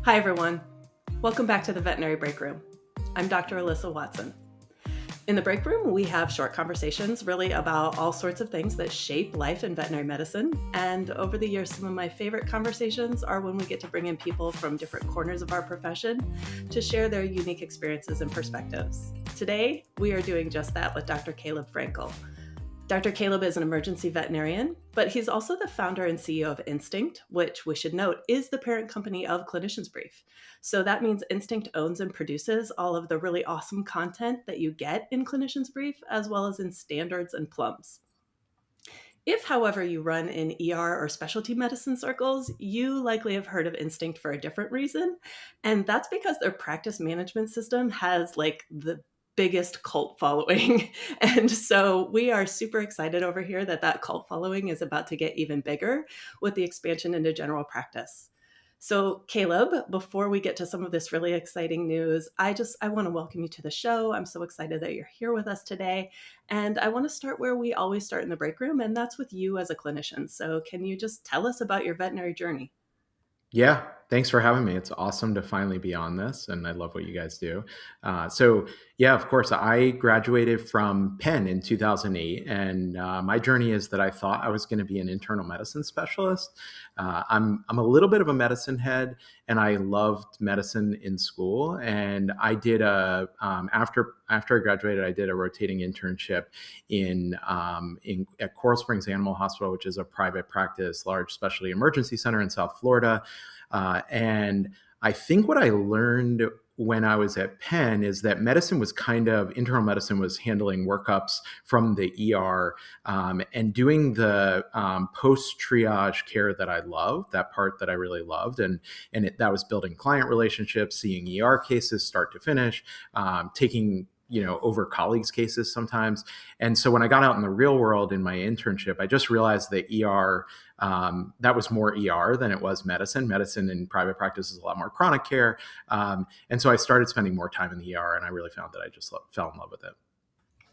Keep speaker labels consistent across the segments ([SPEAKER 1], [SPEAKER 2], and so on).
[SPEAKER 1] Hi, everyone. Welcome back to the Veterinary Breakroom. I'm Dr. Alyssa Watson. In the break room, we have short conversations really about all sorts of things that shape life in veterinary medicine. And over the years, some of my favorite conversations are when we get to bring in people from different corners of our profession to share their unique experiences and perspectives. Today, we are doing just that with Dr. Caleb Frankel. Dr. Caleb is an emergency veterinarian, but he's also the founder and CEO of Instinct, which we should note is the parent company of Clinicians Brief. So that means Instinct owns and produces all of the really awesome content that you get in Clinicians Brief, as well as in Standards and Plums. If, however, you run in ER or specialty medicine circles, you likely have heard of Instinct for a different reason. And that's because their practice management system has the biggest cult following. And so we are super excited over here that cult following is about to get even bigger with the expansion into general practice. So Caleb, before we get to some of this really exciting news, I want to welcome you to the show. I'm so excited that you're here with us today. And I want to start where we always start in the break room, and that's with you as a clinician. So can you just tell us about your veterinary journey?
[SPEAKER 2] Yeah, thanks for having me. It's awesome to finally be on this, and I love what you guys do. Yeah, of course, I graduated from Penn in 2008, and my journey is that I thought I was going to be an internal medicine specialist. I'm a little bit of a medicine head, and I loved medicine in school. And I did after I graduated, I did a rotating internship at Coral Springs Animal Hospital, which is a private practice, large specialty emergency center in South Florida. And I think what I learned when I was at Penn is that internal medicine was handling workups from the ER and doing the post-triage care that I loved, that part that I really loved. That was building client relationships, seeing ER cases start to finish, taking over colleagues' cases sometimes. And so when I got out in the real world in my internship, I just realized that ER, that was more ER than it was medicine. Medicine in private practice is a lot more chronic care. And so I started spending more time in the ER, and I really found that I just fell in love with it.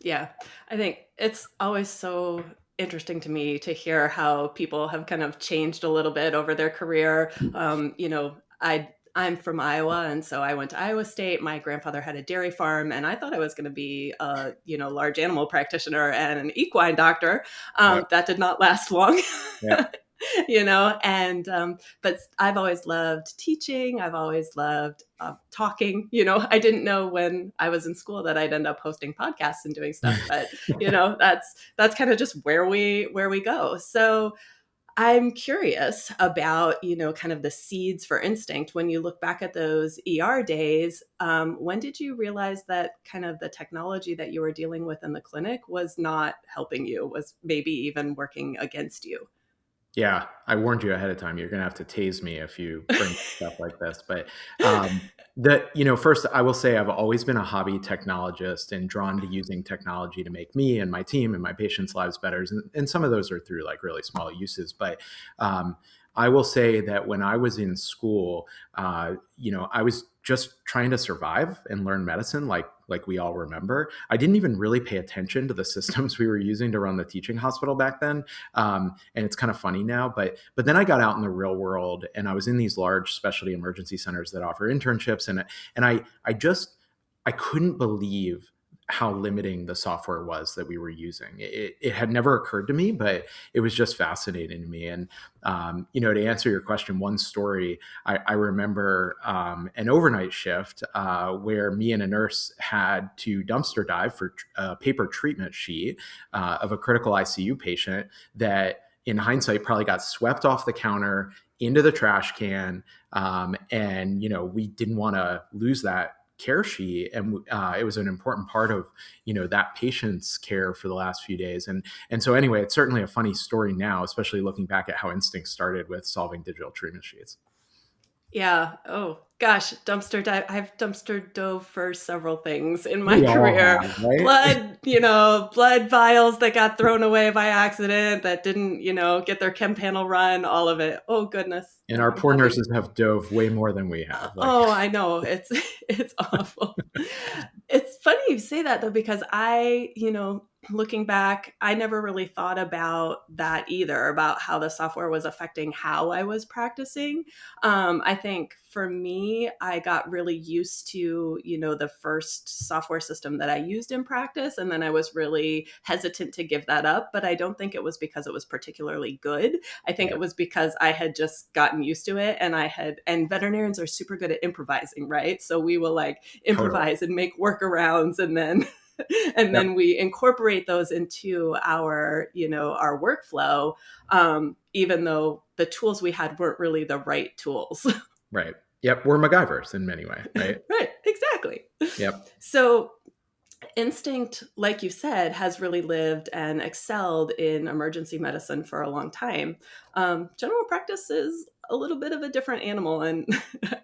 [SPEAKER 1] Yeah, I think it's always so interesting to me to hear how people have kind of changed a little bit over their career. I'm from Iowa, and so I went to Iowa State. My grandfather had a dairy farm, and I thought I was going to be a large animal practitioner and an equine doctor. That did not last long.
[SPEAKER 2] Yeah.
[SPEAKER 1] But I've always loved teaching. I've always loved talking. I didn't know when I was in school that I'd end up hosting podcasts and doing stuff, but that's kind of just where we go. So I'm curious about, kind of the seeds for Instinct. When you look back at those ER days, when did you realize that kind of the technology that you were dealing with in the clinic was not helping you, was maybe even working against you?
[SPEAKER 2] Yeah, I warned you ahead of time. You're going to have to tase me if you bring stuff like this. But first, I will say I've always been a hobby technologist and drawn to using technology to make me and my team and my patients' lives better. And some of those are through really small uses. But I will say that when I was in school, I was just trying to survive and learn medicine like we all remember. I didn't even really pay attention to the systems we were using to run the teaching hospital back then. And it's kind of funny now, but then I got out in the real world, and I was in these large specialty emergency centers that offer internships. And I couldn't believe how limiting the software was that we were using. It had never occurred to me, but it was just fascinating to me. And, to answer your question, one story, I remember an overnight shift where me and a nurse had to dumpster dive for a paper treatment sheet of a critical ICU patient that in hindsight probably got swept off the counter into the trash can. And we didn't want to lose that care sheet, and it was an important part of that patient's care for the last few days. And so anyway, it's certainly a funny story now, especially looking back at how Instinct started with solving digital treatment sheets.
[SPEAKER 1] Yeah. Oh gosh, dumpster dive. I've dumpster dove for several things in my career.
[SPEAKER 2] Have, right?
[SPEAKER 1] Blood vials that got thrown away by accident, that didn't, get their chem panel run, all of it. Oh goodness.
[SPEAKER 2] And our poor nurses have dove way more than we have.
[SPEAKER 1] Oh, I know. It's awful. It's funny you say that though, because I looking back, I never really thought about that either, about how the software was affecting how I was practicing. I think for me, I got really used to, the first software system that I used in practice. And then I was really hesitant to give that up. But I don't think it was because it was particularly good. I think
[SPEAKER 2] Yeah,
[SPEAKER 1] it was because I had just gotten used to it, and veterinarians are super good at improvising, right? So we will like
[SPEAKER 2] totally.
[SPEAKER 1] improvise and make workarounds, and then and
[SPEAKER 2] Yep.
[SPEAKER 1] then we incorporate those into our workflow, even though the tools we had weren't really the right tools.
[SPEAKER 2] Right. Yep. We're MacGyvers in many ways, right?
[SPEAKER 1] Right, exactly.
[SPEAKER 2] Yep.
[SPEAKER 1] So Instinct, like you said, has really lived and excelled in emergency medicine for a long time. General practice is a little bit of a different animal. And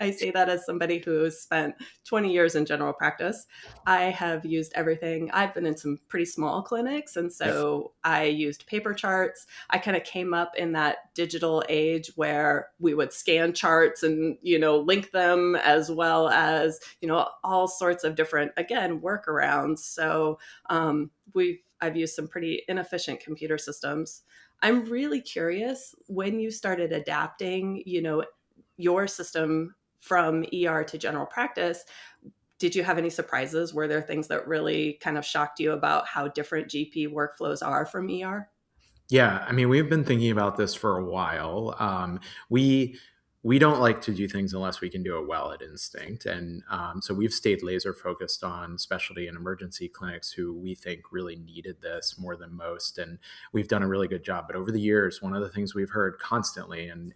[SPEAKER 1] I say that as somebody who's spent 20 years in general practice. I have used everything. I've been in some pretty small clinics. And
[SPEAKER 2] Yep.
[SPEAKER 1] so I used paper charts. I kind of came up in that digital age where we would scan charts and, link them, as well as, all sorts of different, again, workarounds. So I've used some pretty inefficient computer systems. I'm really curious, when you started adapting, your system from ER to general practice, did you have any surprises? Were there things that really kind of shocked you about how different GP workflows are from ER?
[SPEAKER 2] Yeah, I mean, we've been thinking about this for a while. We we don't like to do things unless we can do it well at Instinct, and so we've stayed laser focused on specialty and emergency clinics who we think really needed this more than most, and we've done a really good job. But over the years, one of the things we've heard constantly and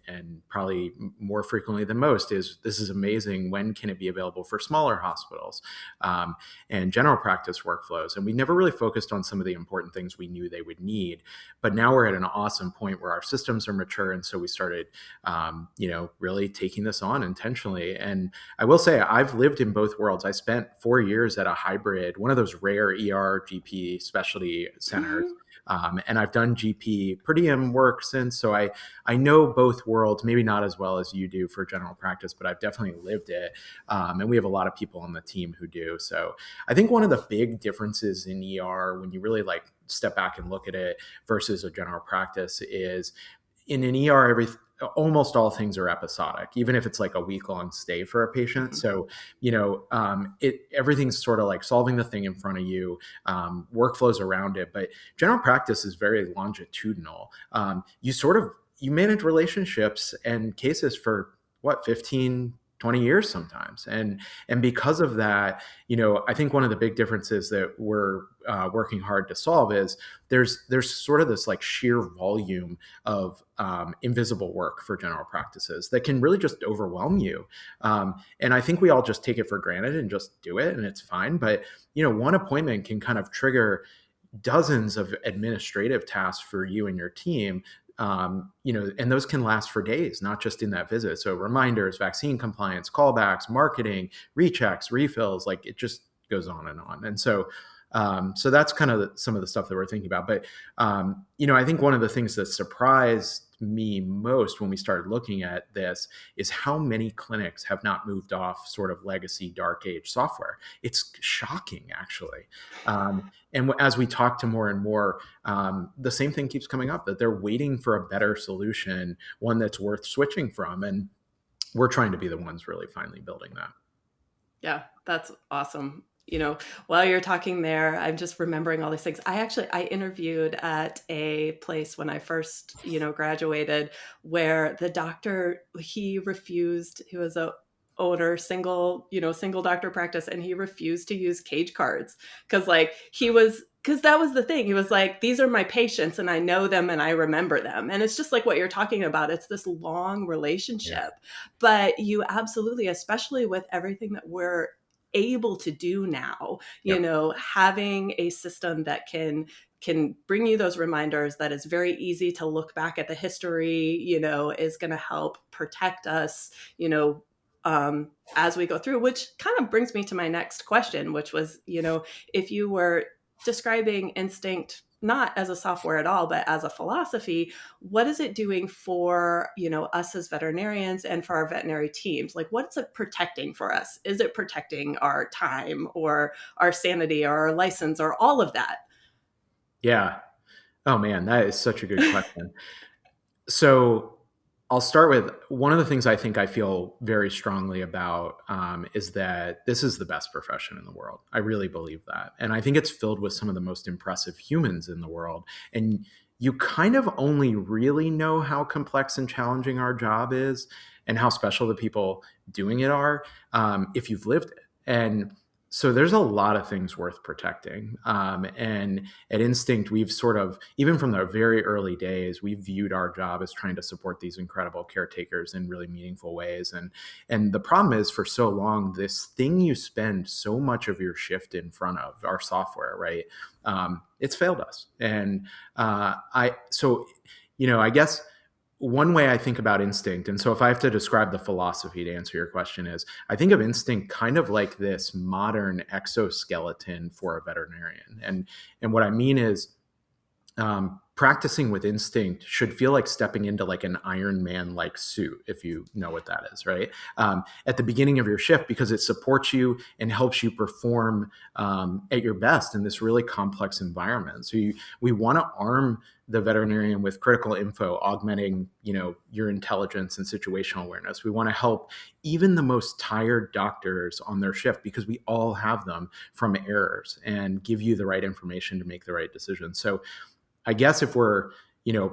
[SPEAKER 2] probably more frequently than most is, "This is amazing. When can it be available for smaller hospitals and general practice workflows?" And we never really focused on some of the important things we knew they would need. But now we're at an awesome point where our systems are mature, and so we started, really taking this on intentionally. And I will say, I've lived in both worlds. I spent 4 years at a hybrid, one of those rare ER GP specialty centers.
[SPEAKER 1] Mhm.
[SPEAKER 2] And I've done GP per diem work since, so I know both worlds. Maybe not as well as you do for general practice, but I've definitely lived it. And we have a lot of people on the team who do. So I think one of the big differences in ER, when you really like step back and look at it versus a general practice, is in an ER, almost all things are episodic, even if it's like a week long stay for a patient.
[SPEAKER 1] Mhm.
[SPEAKER 2] So, everything's sort of like solving the thing in front of you, workflows around it. But general practice is very longitudinal. You manage relationships and cases for what, 15, 20 years sometimes. And because of that, I think one of the big differences that we're working hard to solve is there's sort of this like sheer volume of invisible work for general practices that can really just overwhelm you. And I think we all just take it for granted and just do it, and it's fine. But one appointment can kind of trigger dozens of administrative tasks for you and your team. And those can last for days, not just in that visit. So reminders, vaccine compliance, callbacks, marketing, rechecks, refills, like it just goes on and on. And so that's kind of some of the stuff that we're thinking about. But I think one of the things that surprised me most when we started looking at this is how many clinics have not moved off sort of legacy dark age software. It's shocking, actually. And as we talk to more and more, the same thing keeps coming up, that they're waiting for a better solution, one that's worth switching from. And we're trying to be the ones really finally building that.
[SPEAKER 1] Yeah, that's awesome. While you're talking there, I'm just remembering all these things. I interviewed at a place when I first, graduated, where the doctor, he refused, he was a owner, single doctor practice, and he refused to use cage cards because that was the thing. He was like, these are my patients and I know them and I remember them. And it's just like what you're talking about. It's this long
[SPEAKER 2] Yeah.
[SPEAKER 1] relationship. But you absolutely, especially with everything that we're able to do now,
[SPEAKER 2] Yep.
[SPEAKER 1] having a system that can bring you those reminders, that is very easy to look back at the history, is going to help protect us, as we go through, which kind of brings me to my next question, which was, if you were describing Instinct not as a software at all, but as a philosophy, what is it doing for, us as veterinarians and for our veterinary teams? Like, what's it protecting for us? Is it protecting our time or our sanity or our license or all of that?
[SPEAKER 2] Yeah. Oh man, that is such a good question. So I'll start with one of the things I think I feel very strongly about is that this is the best profession in the world. I really believe that. And I think it's filled with some of the most impressive humans in the world. And you kind of only really know how complex and challenging our job is and how special the people doing it are if you've lived it. And so there's a lot of things worth protecting. And at Instinct, we've sort of, even from the very early days, we've viewed our job as trying to support these incredible caretakers in really meaningful ways. And the problem is, for so long, this thing you spend so much of your shift in front of, our software, right? It's failed us. And I guess one way I think about Instinct, and so if I have to describe the philosophy to answer your question, is I think of Instinct kind of like this modern exoskeleton for a veterinarian. And what I mean is, practicing with Instinct should feel like stepping into like an Iron Man like suit, if you know what that is, right? At the beginning of your shift, because it supports you and helps you perform at your best in this really complex environment. So we want to arm the veterinarian with critical info, augmenting, your intelligence and situational awareness. We want to help even the most tired doctors on their shift, because we all have them, from errors, and give you the right information to make the right decision. So I guess if we're,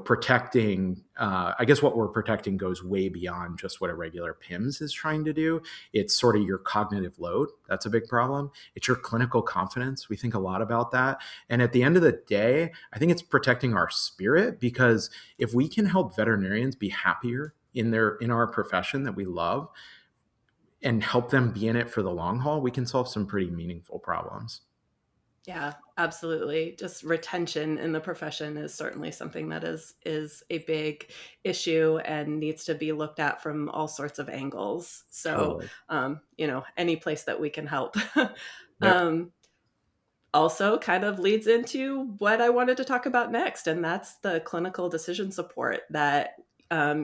[SPEAKER 2] protecting, I guess what we're protecting goes way beyond just what a regular PIMS is trying to do. It's sort of your cognitive load. That's a big problem. It's your clinical confidence. We think a lot about that. And at the end of the day, I think it's protecting our spirit, because if we can help veterinarians be happier in our profession that we love and help them be in it for the long haul, we can solve some pretty meaningful problems.
[SPEAKER 1] Yeah, absolutely. Just retention in the profession is certainly something that is a big issue and needs to be looked at from all sorts of angles. So,
[SPEAKER 2] Totally.
[SPEAKER 1] any place that we can help.
[SPEAKER 2] Yep.
[SPEAKER 1] um, Also kind of leads into what I wanted to talk about next, and that's the clinical decision support that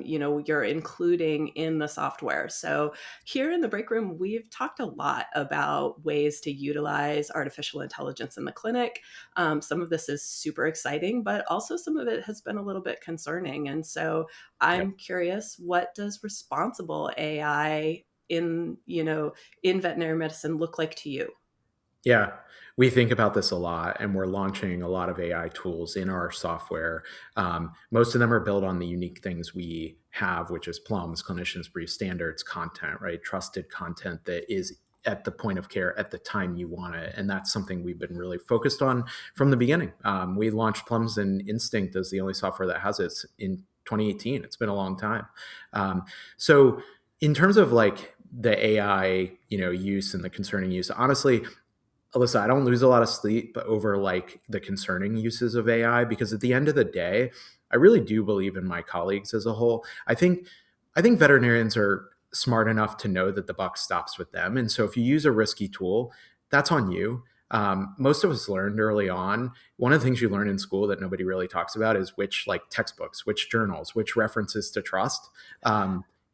[SPEAKER 1] you're including in the software. So here in the break room, we've talked a lot about ways to utilize artificial intelligence in the clinic. Some of this is super exciting, but also some of it has been a little bit concerning. And so
[SPEAKER 2] Yep.
[SPEAKER 1] I'm curious, what does responsible AI in veterinary medicine look like to you?
[SPEAKER 2] Yeah, we think about this a lot, and we're launching a lot of AI tools in our software. Most of them are built on the unique things we have, which is PLUMS, clinicians brief standards content, right? Trusted content that is at the point of care at the time you want it. And that's something we've been really focused on from the beginning. We launched PLUMS and Instinct as the only software that has it in 2018. It's been a long time. So in terms of like the AI, use and the concerning use, honestly, Alyssa, I don't lose a lot of sleep over like the concerning uses of AI, because at the end of the day, I really do believe in my colleagues as a whole. I think veterinarians are smart enough to know that the buck stops with them. And so if you use a risky tool, that's on you. Most of us learned early on. One of the things you learn in school that nobody really talks about is which like textbooks, which journals, which references to trust.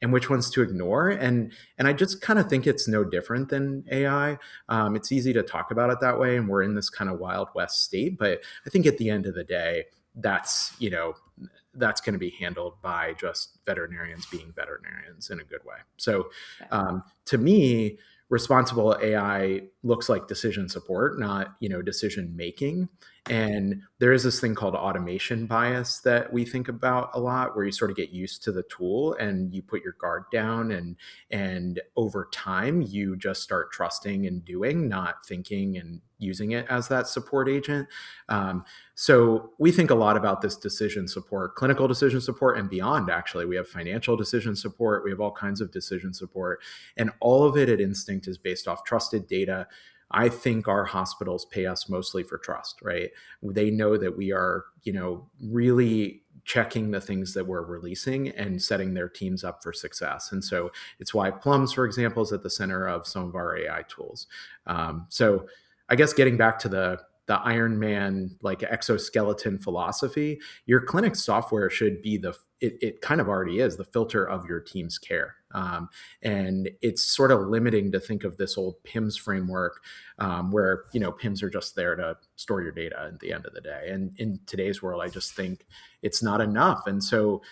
[SPEAKER 2] And which ones to ignore. And I just kind of think it's no different than AI. It's easy to talk about it that way, and we're in this kind of Wild West state. But I think at the end of the day, that's going to be handled by just veterinarians being veterinarians in a good way. So to me, responsible AI looks like decision support, not decision making. And there is this thing called automation bias that we think about a lot, where you sort of get used to the tool and you put your guard down, and over time you just start trusting and doing, not thinking and using it as that support agent. So we think a lot about this decision support, clinical decision support, and beyond. Actually, we have financial decision support. We have all kinds of decision support, and all of it at Instinct is based off trusted data. I think our hospitals pay us mostly for trust, right? They know that we are, really checking the things that we're releasing and setting their teams up for success. And so it's why Plums, for example, is at the center of some of our AI tools. So I guess getting back to Iron Man like exoskeleton philosophy, your clinic software should be it kind of already is the filter of your team's care. And it's sort of limiting to think of this old PIMS framework, where, PIMS are just there to store your data at the end of the day. And in today's world, I just think it's not enough. And so,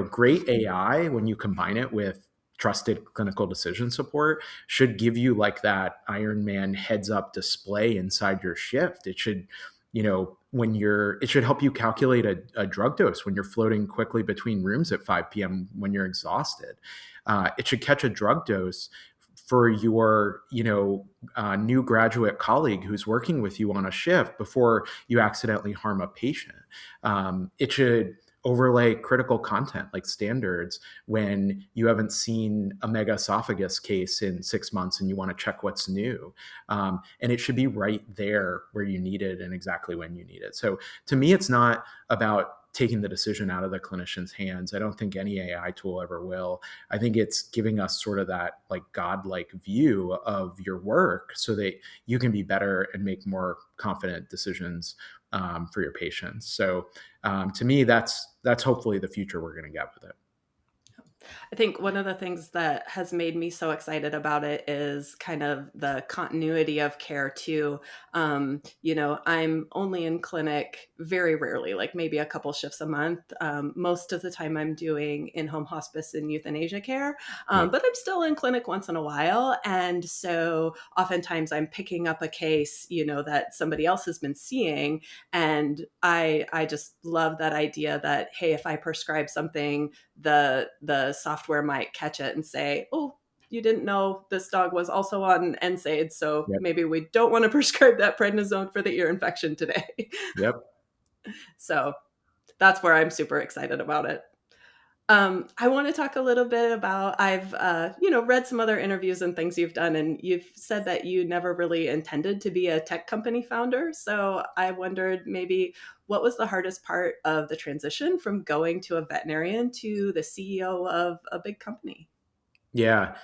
[SPEAKER 2] great AI, when you combine it with trusted clinical decision support, should give you like that Iron Man heads up display inside your shift. It should, it should help you calculate a drug dose when you're floating quickly between rooms at 5 p.m. when you're exhausted. It should catch a drug dose for your, new graduate colleague who's working with you on a shift before you accidentally harm a patient. It should overlay critical content like standards when you haven't seen a mega esophagus case in 6 months and you want to check what's new. And it should be right there where you need it and exactly when you need it. So to me, it's not about taking the decision out of the clinician's hands. I don't think any AI tool ever will. I think it's giving us sort of that like godlike view of your work so that you can be better and make more confident decisions for your patients. So to me, that's hopefully the future we're going to get with it.
[SPEAKER 1] I think one of the things that has made me so excited about it is kind of the continuity of care too. I'm only in clinic very rarely, like maybe a couple shifts a month. Most of the time I'm doing in-home hospice and euthanasia care, but I'm still in clinic once in a while. And so oftentimes I'm picking up a case, that somebody else has been seeing. And I just love that idea that, hey, if I prescribe something, the software might catch it and say, oh, you didn't know this dog was also on NSAID, so maybe we don't want to prescribe that prednisone for the ear infection today.
[SPEAKER 2] Yep.
[SPEAKER 1] So that's where I'm super excited about it. I want to talk a little bit about, I've, read some other interviews and things you've done, and you've said that you never really intended to be a tech company founder. So I wondered maybe what was the hardest part of the transition from going to a veterinarian to the CEO of a big company?
[SPEAKER 2] Yeah.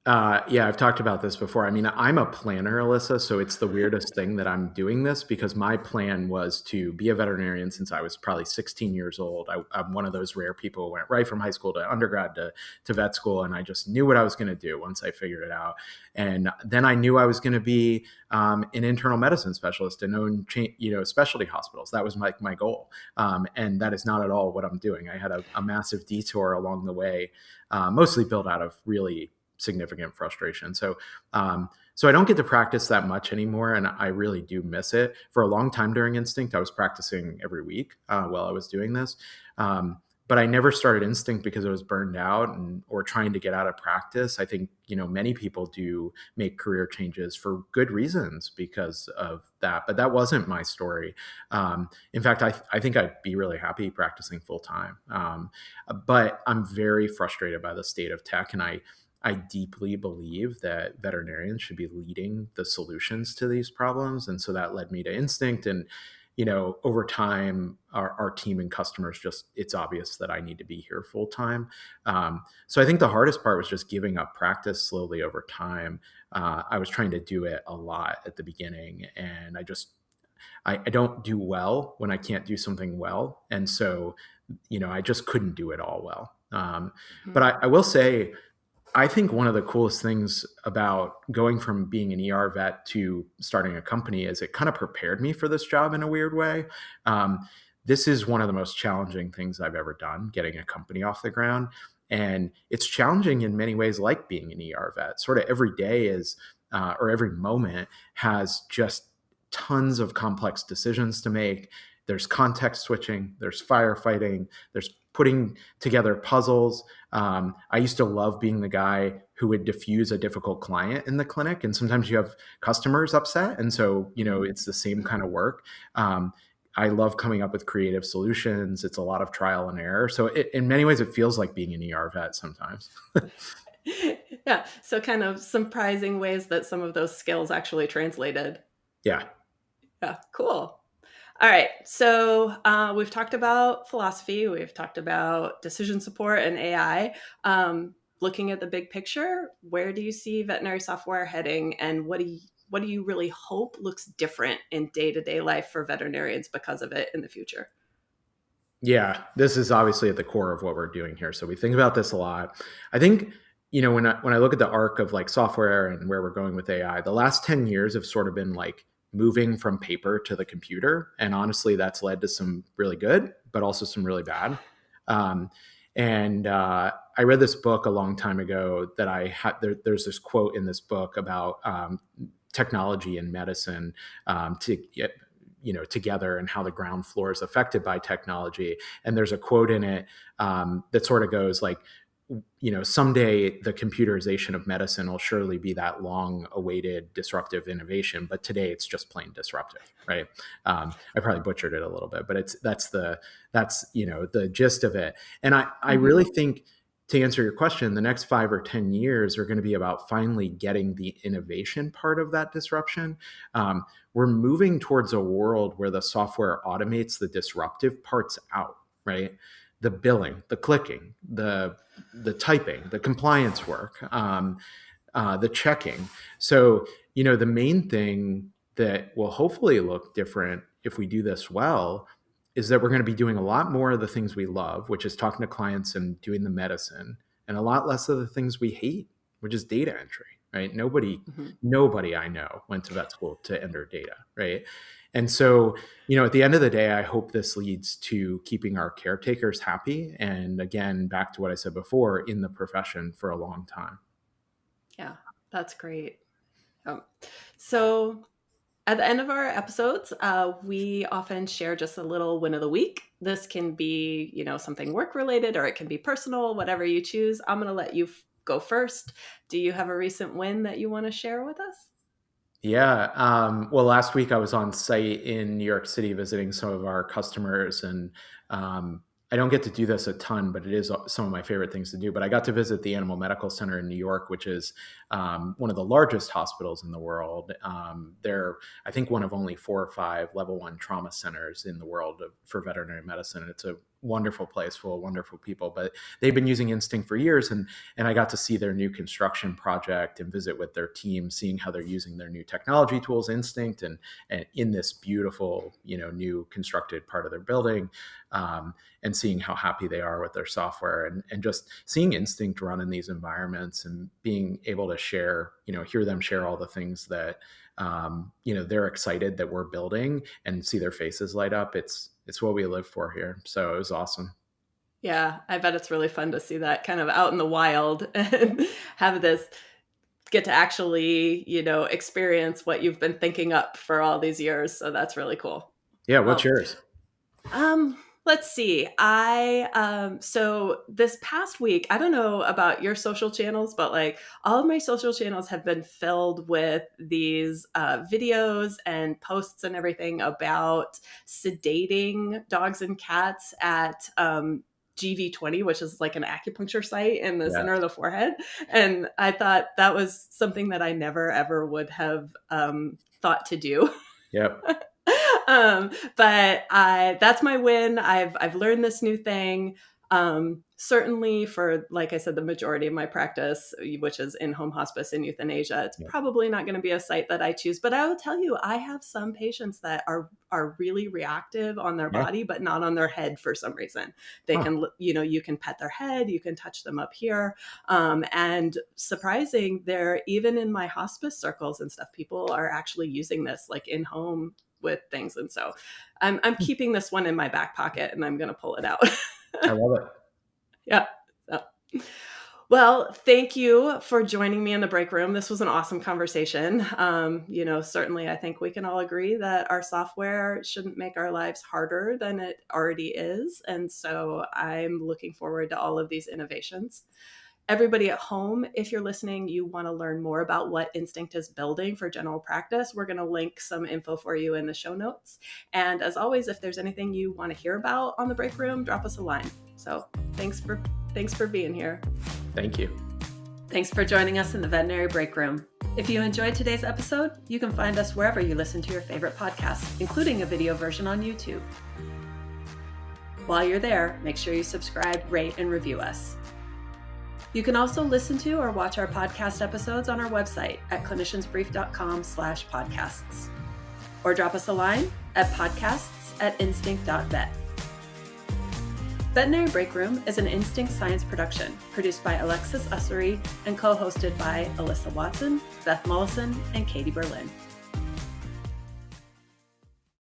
[SPEAKER 2] I've talked about this before. I mean, I'm a planner, Alyssa, so it's the weirdest thing that I'm doing this because my plan was to be a veterinarian since I was probably 16 years old. I'm one of those rare people who went right from high school to undergrad to vet school, and I just knew what I was going to do once I figured it out. And then I knew I was going to be an internal medicine specialist and own specialty hospitals. That was my goal, and that is not at all what I'm doing. I had a massive detour along the way, mostly built out of really significant frustration. So I don't get to practice that much anymore, and I really do miss it. For a long time during Instinct, I was practicing every week while I was doing this. But I never started Instinct because I was burned out or trying to get out of practice. I think, many people do make career changes for good reasons because of that, but that wasn't my story. In fact, I think I'd be really happy practicing full time. But I'm very frustrated by the state of tech, and I deeply believe that veterinarians should be leading the solutions to these problems. And so that led me to Instinct. And, over time, our team and customers it's obvious that I need to be here full time. So I think the hardest part was just giving up practice slowly over time. I was trying to do it a lot at the beginning, and I don't do well when I can't do something well. And so, I just couldn't do it all well. But I will say, I think one of the coolest things about going from being an ER vet to starting a company is it kind of prepared me for this job in a weird way. This is one of the most challenging things I've ever done, getting a company off the ground. And it's challenging in many ways, like being an ER vet. Sort of every day or every moment has just tons of complex decisions to make. There's context switching, there's firefighting, there's putting together puzzles. I used to love being the guy who would diffuse a difficult client in the clinic. And sometimes you have customers upset. And so, it's the same kind of work. I love coming up with creative solutions. It's a lot of trial and error. So in many ways, it feels like being an ER vet sometimes.
[SPEAKER 1] Yeah. So kind of surprising ways that some of those skills actually translated.
[SPEAKER 2] Yeah.
[SPEAKER 1] Yeah. Cool. All right. So we've talked about philosophy. We've talked about decision support and AI. Looking at the big picture, where do you see veterinary software heading, and what do what do you really hope looks different in day-to-day life for veterinarians because of it in the future?
[SPEAKER 2] Yeah, this is obviously at the core of what we're doing here. So we think about this a lot. I think, when I look at the arc of like software and where we're going with AI, the last 10 years have sort of been like moving from paper to the computer. And honestly, that's led to some really good, but also some really bad. Um, and I read this book a long time ago that I had, there's this quote in this book about technology and medicine to get, together, and how the ground floor is affected by technology. And there's a quote in it that sort of goes like, someday the computerization of medicine will surely be that long awaited disruptive innovation, but today it's just plain disruptive, right? I probably butchered it a little bit, but that's the gist of it. And I really think, to answer your question, the next 5 or 10 years are going to be about finally getting the innovation part of that disruption. We're moving towards a world where the software automates the disruptive parts out, right? The billing, the clicking, the typing, the compliance work, the checking. So, the main thing that will hopefully look different if we do this well is that we're going to be doing a lot more of the things we love, which is talking to clients and doing the medicine, and a lot less of the things we hate, which is data entry, right? Nobody I know went to vet school to enter data, right? And so, at the end of the day, I hope this leads to keeping our caretakers happy. And again, back to what I said before, in the profession for a long time.
[SPEAKER 1] Yeah, that's great. So at the end of our episodes, we often share just a little win of the week. This can be, something work related, or it can be personal, whatever you choose. I'm going to let you go first. Do you have a recent win that you want to share with us?
[SPEAKER 2] Yeah. Well, last week I was on site in New York City visiting some of our customers, and I don't get to do this a ton, but it is some of my favorite things to do. But I got to visit the Animal Medical Center in New York, which is one of the largest hospitals in the world. They're, I think, one of only 4 or 5 level 1 trauma centers in the world for veterinary medicine. And it's a wonderful place full of wonderful people, but they've been using Instinct for years. And I got to see their new construction project and visit with their team, seeing how they're using their new technology tools, Instinct, and in this beautiful, new constructed part of their building. And seeing how happy they are with their software, and just seeing Instinct run in these environments, and being able to share, hear them share all the things that, they're excited that we're building, and see their faces light up. It's what we live for here. So it was awesome.
[SPEAKER 1] Yeah, I bet it's really fun to see that kind of out in the wild and have this get to actually, experience what you've been thinking up for all these years. So that's really cool.
[SPEAKER 2] Yeah. What's yours?
[SPEAKER 1] Let's see. So this past week, I don't know about your social channels, but like all of my social channels have been filled with these videos and posts and everything about sedating dogs and cats at GV20, which is like an acupuncture site in the center of the forehead. And I thought that was something that I never, ever would have thought to do.
[SPEAKER 2] Yep.
[SPEAKER 1] But that's my win. I've learned this new thing. Certainly for, like I said, the majority of my practice, which is in-home hospice and euthanasia, it's probably not going to be a site that I choose. But I will tell you, I have some patients that are really reactive on their body, but not on their head for some reason. They can, you can pet their head, you can touch them up here. And surprising, they're even in my hospice circles and stuff, people are actually using this like in-home with things. And so I'm keeping this one in my back pocket, and I'm going to pull it out.
[SPEAKER 2] I love it.
[SPEAKER 1] Yeah. So, well, thank you for joining me in the break room. This was an awesome conversation. Certainly I think we can all agree that our software shouldn't make our lives harder than it already is. And so I'm looking forward to all of these innovations. Everybody at home, if you're listening, you want to learn more about what Instinct is building for general practice, we're going to link some info for you in the show notes. And as always, if there's anything you want to hear about on the break room, drop us a line. So thanks for being here.
[SPEAKER 2] Thank you.
[SPEAKER 1] Thanks for joining us in the Veterinary Break Room. If you enjoyed today's episode, you can find us wherever you listen to your favorite podcasts, including a video version on YouTube. While you're there, make sure you subscribe, rate, and review us. You can also listen to or watch our podcast episodes on our website at cliniciansbrief.com/podcasts. Or drop us a line at podcasts@instinct.vet. Veterinary Breakroom is an Instinct Science production produced by Alexis Ussery and co-hosted by Alyssa Watson, Beth Molleson, and Katie Berlin.